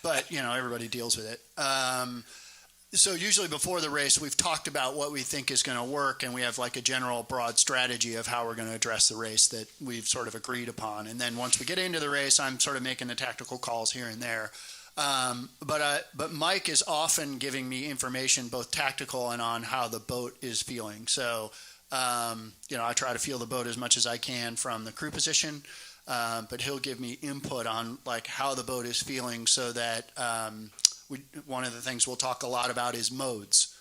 But, you know, everybody deals with it. So usually before the race, we've talked about what we think is going to work, and we have like a general broad strategy of how we're going to address the race that we've sort of agreed upon. And then once we get into the race, I'm sort of making the tactical calls here and there. But Mike is often giving me information, both tactical and on how the boat is feeling. So, you know, I try to feel the boat as much as I can from the crew position, but he'll give me input on like how the boat is feeling, so that one of the things we'll talk a lot about is modes.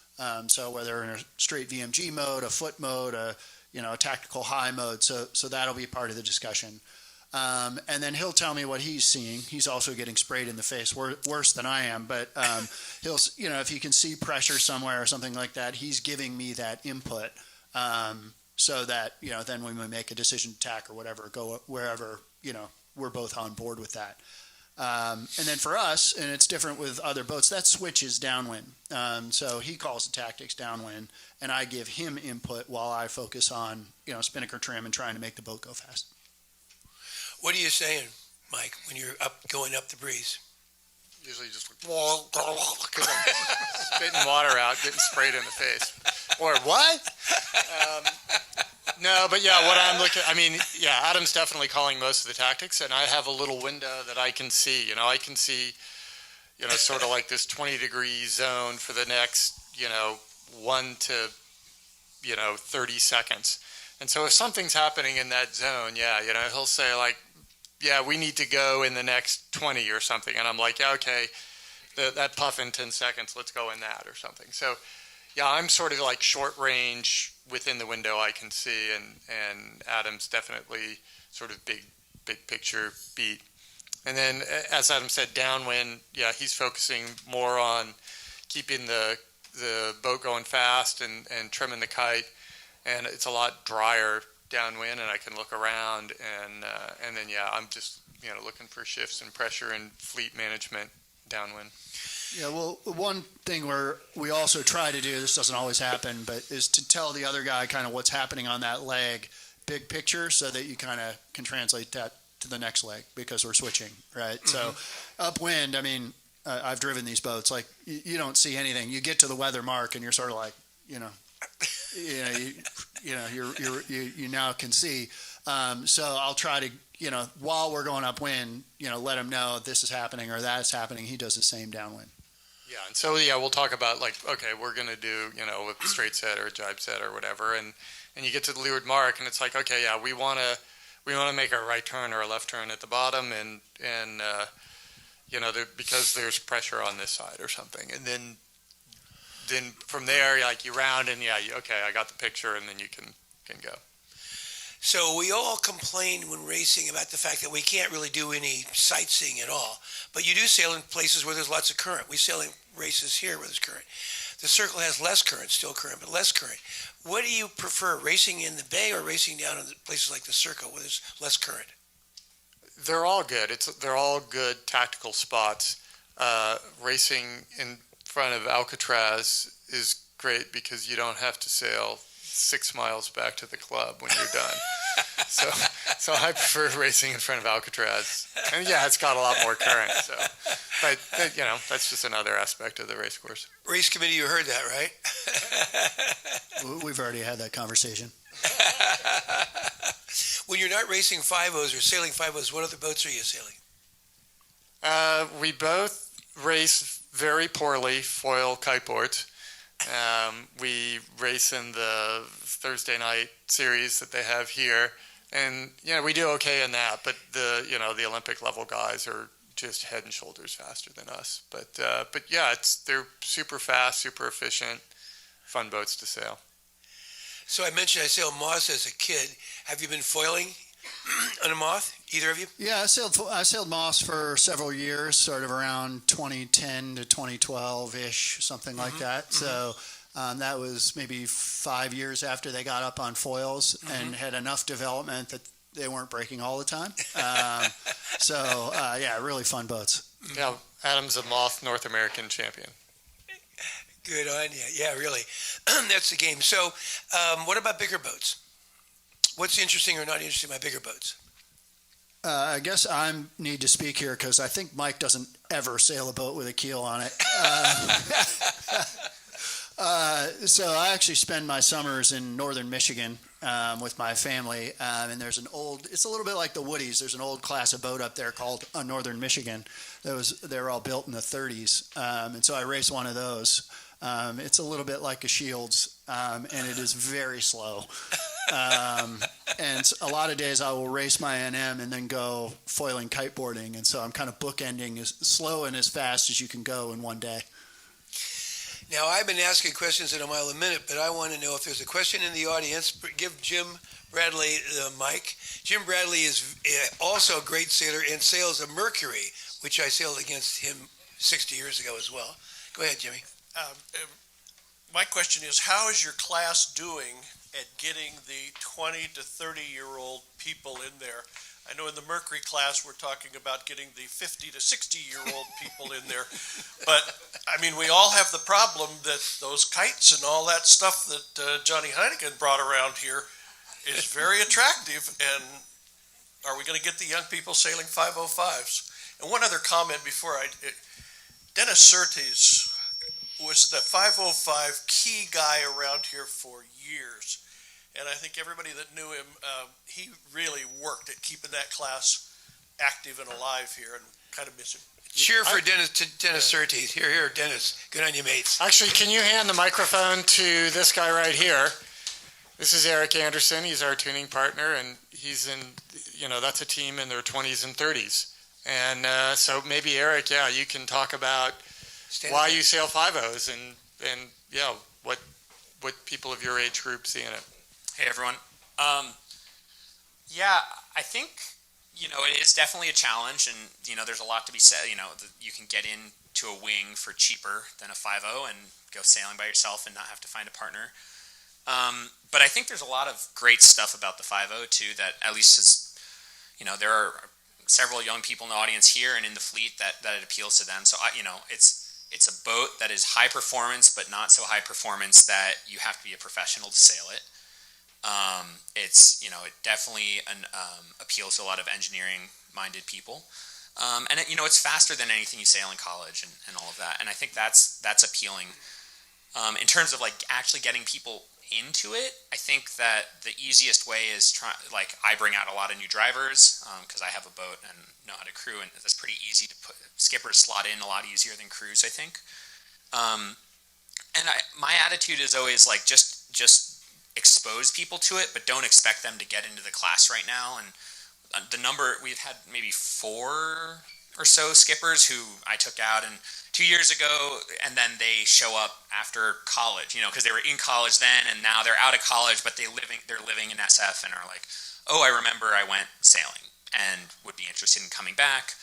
So whether in a straight VMG mode, a foot mode, a tactical high mode. So that'll be part of the discussion. And then he'll tell me what he's seeing. He's also getting sprayed in the face, worse than I am. But he'll, you know, if he can see pressure somewhere or something like that, he's giving me that input, so that, you know, then when we make a decision to tack or whatever, go wherever, you know, we're both on board with that. And then for us, and it's different with other boats, that switches downwind. So he calls the tactics downwind, and I give him input while I focus on, you know, spinnaker trim and trying to make the boat go fast. What are you saying, Mike, when you're going up the breeze? Usually just because I'm spitting water out, getting sprayed in the face. Or what? No, but yeah, what I'm looking, I mean, yeah, Adam's definitely calling most of the tactics, and I have a little window that I can see. You know, I can see, you know, sort of like this 20-degree zone for the next, you know, 1 to, you know, 30 seconds. And so if something's happening in that zone, yeah, you know, he'll say like, yeah, we need to go in the next 20 or something. And I'm like, yeah, okay, that puff in 10 seconds, let's go in that or something. So, yeah, I'm sort of like short range within the window I can see, and Adam's definitely sort of big picture beat. And then, as Adam said, downwind, yeah, he's focusing more on keeping the boat going fast and trimming the kite. And it's a lot drier downwind, and I can look around, and then, yeah, I'm just, you know, looking for shifts and pressure and fleet management downwind. Yeah, well, one thing where we also try to do, this doesn't always happen, but is to tell the other guy kind of what's happening on that leg, big picture, so that you kind of can translate that to the next leg, because we're switching, right? Mm-hmm. So upwind, I mean, I've driven these boats, like you don't see anything. You get to the weather mark and you're sort of like, you now can see. So I'll try to, you know, while we're going upwind, you know, let him know this is happening or that's happening. He does the same downwind. Yeah, and so, yeah, we'll talk about, like, okay, we're going to do, you know, a straight set or a jibe set or whatever, and you get to the leeward mark, and it's like, okay, yeah, we want to make a right turn or a left turn at the bottom, and you know, because there's pressure on this side or something, and then then from there, like you round and okay, I got the picture, and then you can go. So we all complain when racing about the fact that we can't really do any sightseeing at all. But you do sail in places where there's lots of current. We sail in races here where there's current. The Circle has less current, still current, but less current. What do you prefer, racing in the bay or racing down in places like the Circle where there's less current? They're all good. They're all good tactical spots. Racing in front of Alcatraz is great because you don't have to sail 6 miles back to the club when you're done. So I prefer racing in front of Alcatraz. And yeah, it's got a lot more current. So, but that's just another aspect of the race course. Race committee, you heard that, right? We've already had that conversation. When you're not racing 5.0s or sailing 5.0s, what other boats are you sailing? We both race very poorly foil kiteboards. We race in the Thursday night series that they have here, and we do okay in that. But the Olympic level guys are just head and shoulders faster than us. But yeah, they're super fast, super efficient, fun boats to sail. So I mentioned I sailed Moss as a kid. Have you been foiling on a Moth, either of you? Yeah, I sailed Moss for several years, sort of around 2010 to 2012-ish, something like that. So that was maybe 5 years after they got up on foils and had enough development that they weren't breaking all the time. Yeah, really fun boats. Yeah, Adam's a Moth North American champion. Good on you. Yeah, really. That's the game. So what about bigger boats? What's interesting or not interesting about bigger boats? I guess I need to speak here because I think Mike doesn't ever sail a boat with a keel on it. So I actually spend my summers in northern Michigan with my family, and there's it's a little bit like the Woodies. There's an old class of boat up there called a Northern Michigan. They're all built in the 30s, and so I race one of those. It's a little bit like a Shields, and it is very slow. And a lot of days I will race my NM and then go foiling kiteboarding, and so I'm kind of bookending as slow and as fast as you can go in one day. Now, I've been asking questions at a mile a minute, but I want to know if there's a question in the audience. Give Jim Bradley the mic. Jim Bradley is also a great sailor and sails a Mercury, which I sailed against him 60 years ago as well. Go ahead, Jimmy. My question is, how is your class doing at getting the 20 to 30-year-old people in there? I know in the Mercury class we're talking about getting the 50 to 60-year-old people in there, but I mean we all have the problem that those kites and all that stuff that Johnny Heineken brought around here is very attractive, and are we going to get the young people sailing 505s? And one other comment before Dennis Surtees was the 505 key guy around here for years. And I think everybody that knew him, he really worked at keeping that class active and alive here, and kind of miss him. Cheer for Dennis Surtees. Here, Dennis. Good on you, mates. Actually, can you hand the microphone to this guy right here? This is Eric Anderson. He's our tuning partner, and he's in, that's a team in their 20s and 30s. And so maybe, Eric, you can talk about why you sail 5.0s and what people of your age group see in it. Hey everyone. I think it is definitely a challenge, and there's a lot to be said. You can get into a wing for cheaper than a 5.0 and go sailing by yourself and not have to find a partner. But I think there's a lot of great stuff about the 5.0 too. That at least is, there are several young people in the audience here and in the fleet that it appeals to them. So it's a boat that is high performance, but not so high performance that you have to be a professional to sail it. It definitely appeals to a lot of engineering-minded people, and it's faster than anything you sail in college and all of that. And I think that's appealing. In terms of actually getting people into it, I think that the easiest way is I bring out a lot of new drivers because I have a boat and know how to crew, and it's pretty easy to put skippers slot in a lot easier than crews, I think. And my attitude is always just expose people to it, but don't expect them to get into the class right now. And the number we've had maybe 4 or so skippers who I took out and 2 years ago, and then they show up after college, because they were in college then, and now they're out of college, but they're living in SF and are like, oh, I remember I went sailing and would be interested in coming back.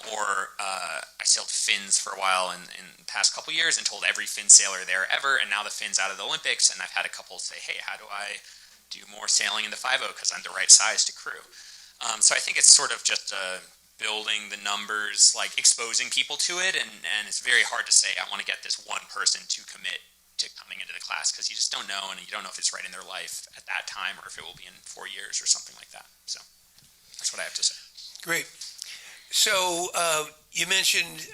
Or I sailed Finns for a while in the past couple years and told every Finn sailor there ever, and now the Finns out of the Olympics, and I've had a couple say, hey, how do I do more sailing in the 5.0 because I'm the right size to crew. So I think it's sort of just building the numbers, like exposing people to it, and it's very hard to say I want to get this one person to commit to coming into the class because you just don't know, and you don't know if it's right in their life at that time or if it will be in 4 years or something like that. So that's what I have to say. Great. So you mentioned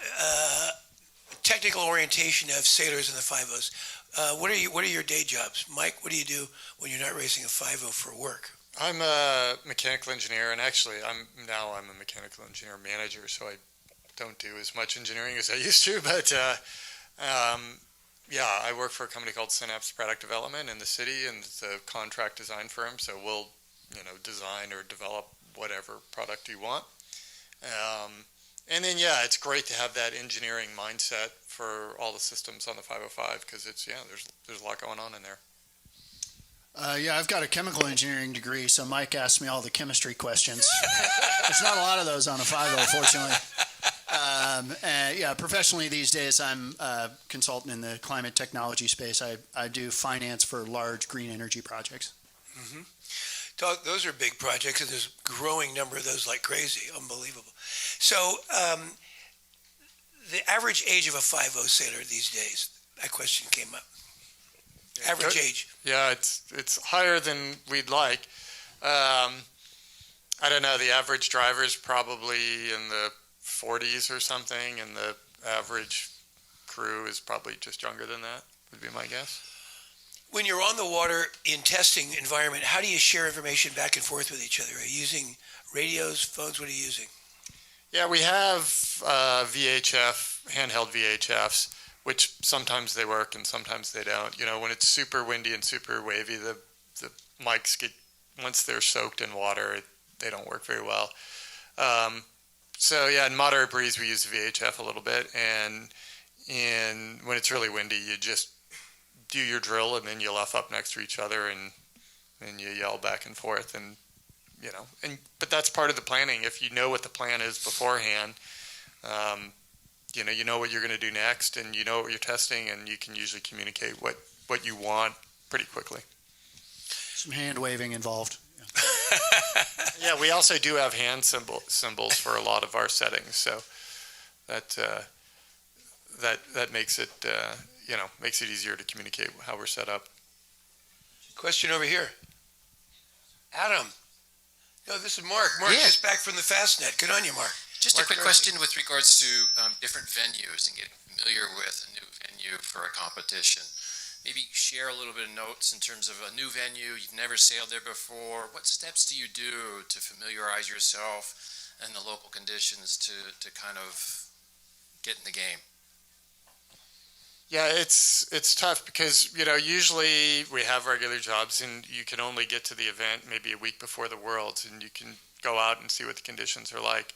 technical orientation of sailors in the 5.0s. What are your day jobs? Mike, what do you do when you're not racing a 5.0 for work? I'm a mechanical engineer, and actually I'm a mechanical engineer manager, so I don't do as much engineering as I used to, but I work for a company called Synapse Product Development in the city, and it's a contract design firm, so we'll design or develop whatever product you want. And then, it's great to have that engineering mindset for all the systems on the 505 because there's a lot going on in there. I've got a chemical engineering degree, so Mike asked me all the chemistry questions. There's not a lot of those on a 5.0, fortunately. Professionally these days, I'm a consultant in the climate technology space. I do finance for large green energy projects. Mm-hmm. Those are big projects, and there's a growing number of those like crazy. Unbelievable. So the average age of a 5.0 sailor these days, that question came up. Average age. Yeah, it's higher than we'd like. I don't know. The average driver is probably in the 40s or something, and the average crew is probably just younger than that, would be my guess. When you're on the water in testing environment, how do you share information back and forth with each other? Are you using radios, phones? What are you using? Yeah, we have handheld VHFs, which sometimes they work and sometimes they don't. When it's super windy and super wavy, the mics once they're soaked in water, they don't work very well. In moderate breeze, we use VHF a little bit, and when it's really windy, you just do your drill, and then you luff up next to each other, and you yell back and forth, but that's part of the planning. If you know what the plan is beforehand, you know what you're going to do next, and you know what you're testing, and you can usually communicate what you want pretty quickly. Some hand waving involved. Yeah, we also do have hand symbols for a lot of our settings, so that makes it makes it easier to communicate how we're set up. Question over here. Adam. No, this is Mark. Mark just back from the Fastnet. Good on you, Mark. Just a quick question with regards to different venues and getting familiar with a new venue for a competition. Maybe share a little bit of notes in terms of a new venue. You've never sailed there before. What steps do you do to familiarize yourself and the local conditions to kind of get in the game? Yeah, it's tough because, usually we have regular jobs and you can only get to the event maybe a week before the Worlds, and you can go out and see what the conditions are like.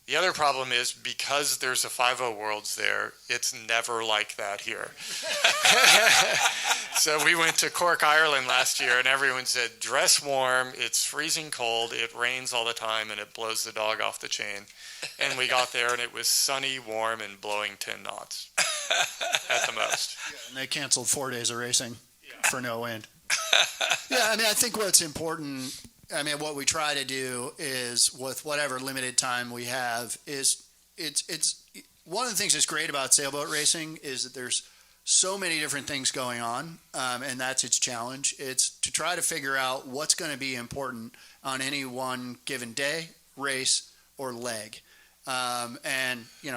The other problem is because there's a 5.0 Worlds there, it's never like that here. So we went to Cork, Ireland last year, and everyone said, dress warm, it's freezing cold, it rains all the time, and it blows the dog off the chain. And we got there, and it was sunny, warm, and blowing 10 knots at the most. Yeah, and they canceled 4 days of racing for no wind. I think what's important, what we try to do is, with whatever limited time we have, is it's one of the things that's great about sailboat racing is that there's so many different things going on, and that's its challenge. It's to try to figure out what's going to be important on any one given day, race, or leg.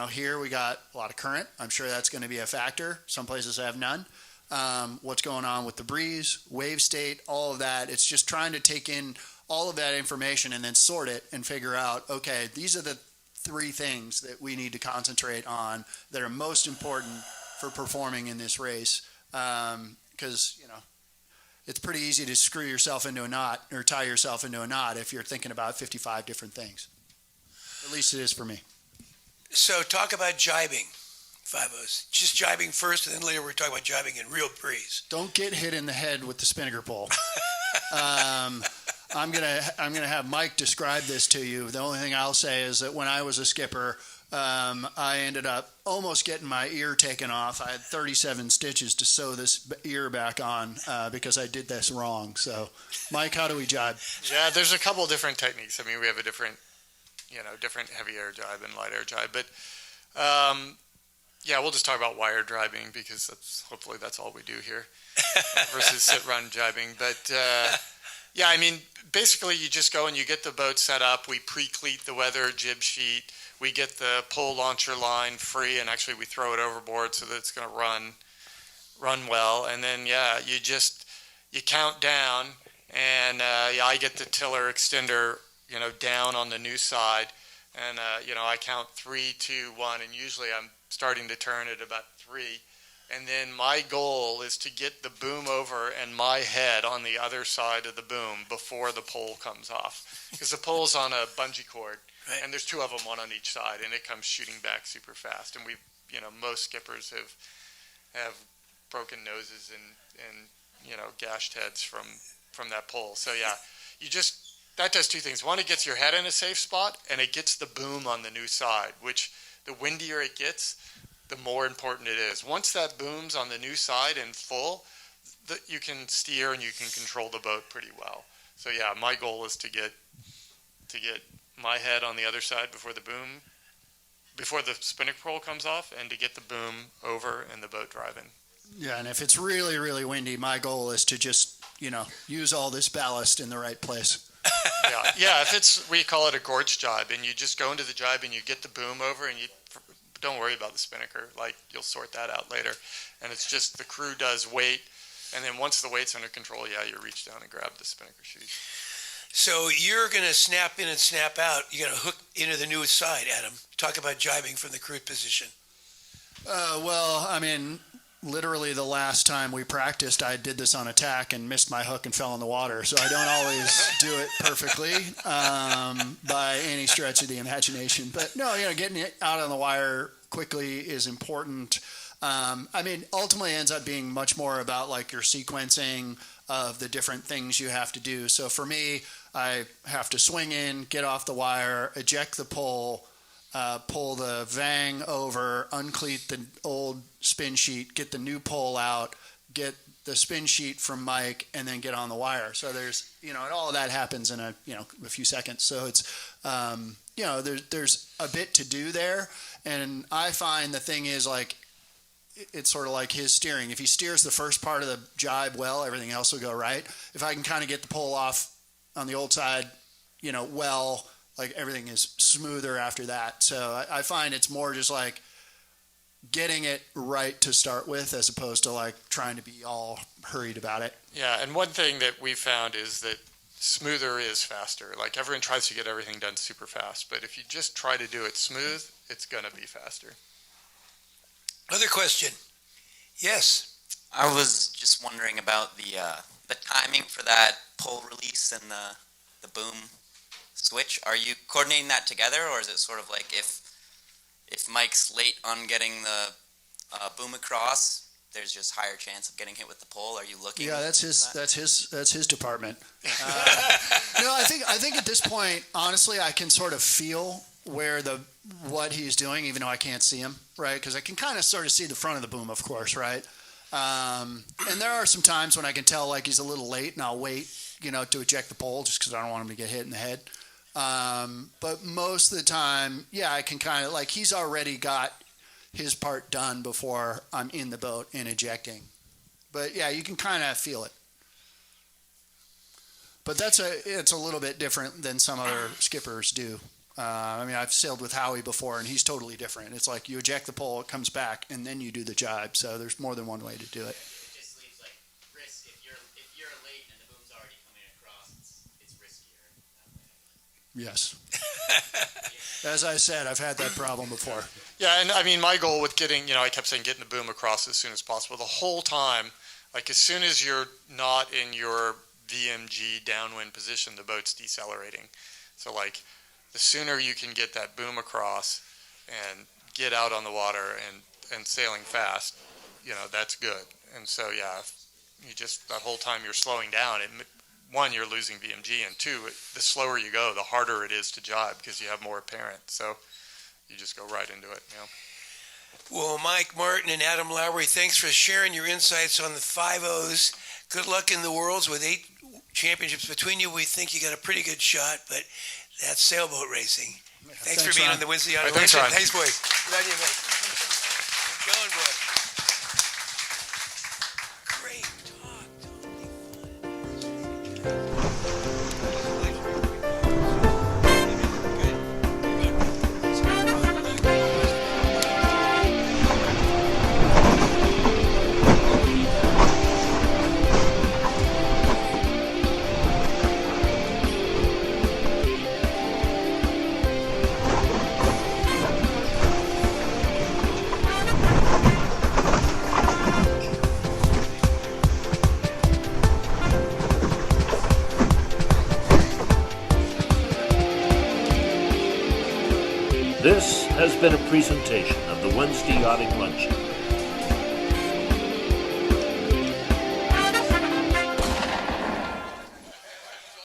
Here we got a lot of current. I'm sure that's going to be a factor. Some places have none. What's going on with the breeze, wave state, all of that. It's just trying to take in all of that information and then sort it and figure out, okay, these are the 3 things that we need to concentrate on that are most important for performing in this race. Because, it's pretty easy to screw yourself into a knot or tie yourself into a knot if you're thinking about 55 different things. At least it is for me. So talk about jibing, Five-O's. Just jibing first, and then later we're talking about jibing in real breeze. Don't get hit in the head with the spinnaker pole. I'm gonna have Mike describe this to you. The only thing I'll say is that when I was a skipper, I ended up almost getting my ear taken off. I had 37 stitches to sew this ear back on because I did this wrong. So, Mike, how do we jibe? Yeah, there's a couple different techniques. I mean, we have a different heavy air jibe and light air jibe. But yeah, we'll just talk about wire jibing because hopefully that's all we do here versus sit-run jibing. But yeah, I mean, basically you just go and you get the boat set up. We pre-cleat the weather jib sheet. We get the pole launcher line free, and actually we throw it overboard so that it's going to run well. And then, yeah, you count down, and yeah, I get the tiller extender, down on the new side. And, I count 3, 2, 1, and usually I'm starting to turn at about 3. And then my goal is to get the boom over and my head on the other side of the boom before the pole comes off. Because the pole's on a bungee cord, right, and there's 2 of them, one on each side, and it comes shooting back super fast. And most skippers have broken noses and gashed heads from that pole. So yeah, that does 2 things. One, it gets your head in a safe spot, and it gets the boom on the new side, which the windier it gets, the more important it is. Once that boom's on the new side and full, you can steer and you can control the boat pretty well. So yeah, my goal is to get my head on the other side before the spinnaker pole comes off, and to get the boom over and the boat driving. Yeah, and if it's really, really windy, my goal is to just, use all this ballast in the right place. Yeah. If we call it a gorge jibe, and you just go into the jibe and you get the boom over, and you don't worry about the spinnaker. Like, you'll sort that out later. And it's just the crew does weight, and then once the weight's under control, yeah, you reach down and grab the spinnaker sheet. So you're going to snap in and snap out. You're going to hook into the newest side, Adam. Talk about jibing from the cruise position. Well, I mean, literally the last time we practiced, I did this on a tack and missed my hook and fell in the water. So I don't always do it perfectly by any stretch of the imagination. But no, getting it out on the wire quickly is important. I mean, ultimately it ends up being much more about like your sequencing of the different things you have to do. So for me, I have to swing in, get off the wire, eject the pole, pull the vang over, uncleat the old spin sheet, get the new pole out, get the spin sheet from Mike, and then get on the wire. So there's, and all of that happens in a few seconds. So it's, there's a bit to do there. And I find the thing is like, it's sort of like his steering. If he steers the first part of the jibe well, everything else will go right. If I can kind of get the pole off on the old side, well, like everything is smoother after that. So I find it's more just like getting it right to start with, as opposed to like trying to be all hurried about it. Yeah, and one thing that we found is that smoother is faster. Like, everyone tries to get everything done super fast, but if you just try to do it smooth, it's going to be faster. Other question. Yes. I was just wondering about the timing for that pole release and the boom switch. Are you coordinating that together, or is it sort of like if Mike's late on getting the boom across, there's just higher chance of getting hit with the pole? Are you looking? Yeah, that's his department. No, I think at this point, honestly, I can sort of feel what he's doing, even though I can't see him, right? Because I can kind of sort of see the front of the boom, of course, right? And there are some times when I can tell like he's a little late, and I'll wait, to eject the pole just because I don't want him to get hit in the head. But most of the time, yeah, I can kind of like he's already got his part done before I'm in the boat and ejecting. But yeah, you can kind of feel it. But it's a little bit different than some other skippers do. I mean, I've sailed with Howie before, and he's totally different. It's like you eject the pole, it comes back, and then you do the jibe. So there's more than one way to do it. It just leaves like risk. If you're late and the boom's already coming across, it's riskier that way. Yes. As I said, I've had that problem before. Yeah, and I mean, my goal with getting, I kept saying getting the boom across as soon as possible. The whole time, like as soon as you're not in your VMG downwind position, the boat's decelerating. So like, the sooner you can get that boom across, and get out on the water and sailing fast, that's good. And so, yeah, you just, that whole time you're slowing down, one, you're losing VMG, and two, the slower you go, the harder it is to jibe because you have more apparent. So you just go right into it. Well, Mike, Martin, and Adam Lowry, thanks for sharing your insights on the 5-0s. Good luck in the Worlds with 8 championships between you. We think you got a pretty good shot, but that's sailboat racing. Thanks for being Ron. on the Wednesday Yachting. Thanks, Ron. Thanks, boys. Good on you, mate. Keep going, boys. Great talk. Totally fun. This has been a presentation of the Wednesday Yachting Luncheon.